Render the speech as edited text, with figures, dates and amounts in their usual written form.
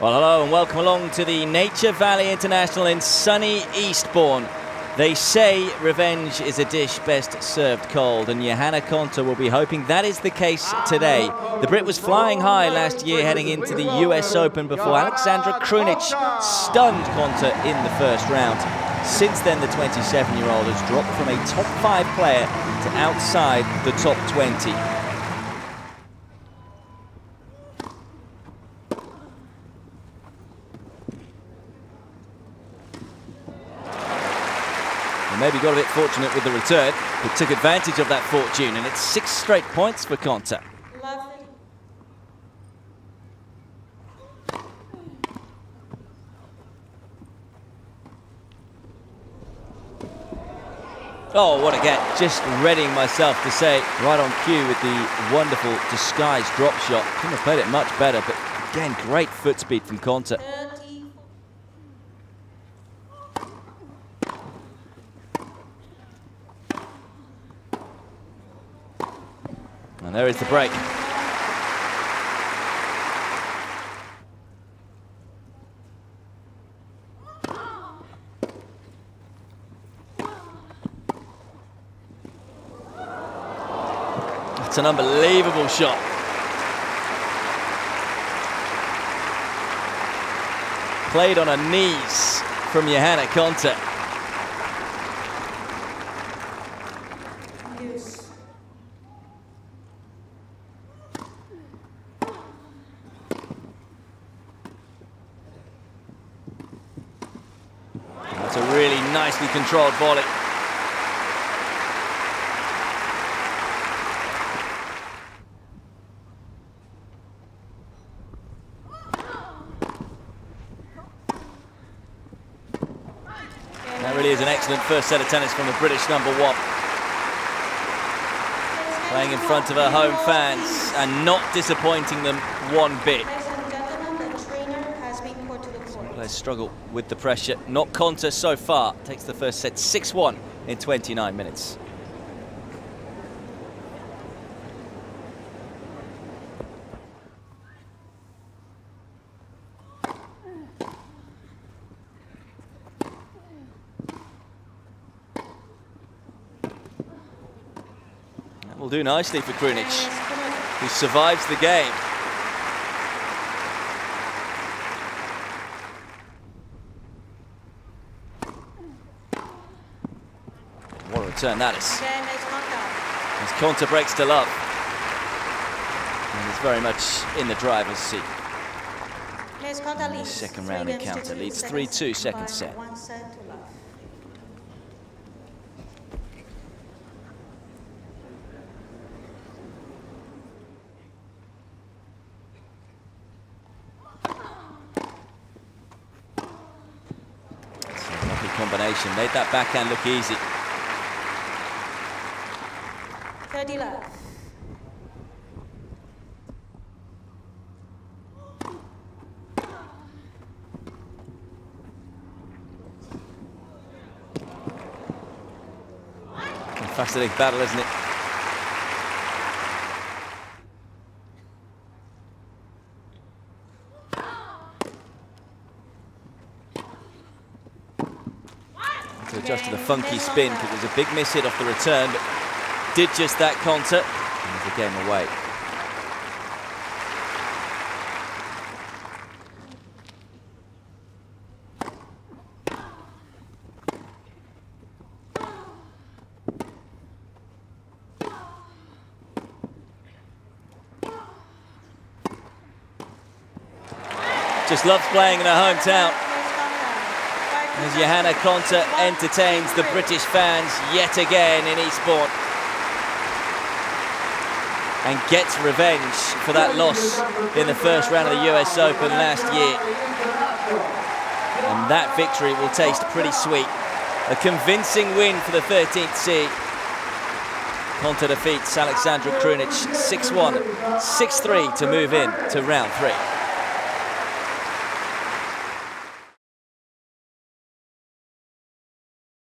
Well, hello and welcome along to the Nature Valley International in sunny Eastbourne. They say revenge is a dish best served cold, and Johanna Konta will be hoping that is the case today. The Brit was flying high last year heading into the US Open before Aleksandra Krunic stunned Konta in the first round. Since then, the 27-year-old has dropped from a top 5 player to outside the top 20. Maybe got a bit fortunate with the return, but took advantage of that fortune, and it's 6 straight points for Konta. Oh, what a get. Just readying myself to say, right on cue with the wonderful disguised drop shot. Couldn't have played it much better, but again, great foot speed from Konta. And there is the break. It's an unbelievable shot. Played on her knees from Johanna Konta. That's a really nicely controlled volley. That really is an excellent first set of tennis from the British #1. Playing in front of her home fans and not disappointing them one bit. They struggle with the pressure. Not Konta so far. Takes the first set 6-1 in 29 minutes. That will do nicely for Krunic, who survives the game. What a return that is. As Konta breaks to love. And is very much in the driver's seat. Second round encounter leads 3-2, second set. Lovely combination, made that backhand look easy. 30 love. A fascinating battle, isn't it? To adjust to the funky spin, because it was a big miss hit off the return, but did just that, Konta, and the game away. Just loves playing in her hometown. As Johanna Konta entertains the British fans yet again in Eastbourne. And gets revenge for that loss in the first round of the US Open last year. And that victory will taste pretty sweet. A convincing win for the 13th seed. Konta defeats Aleksandra Krunic 6-1, 6-3 to move in to round 3.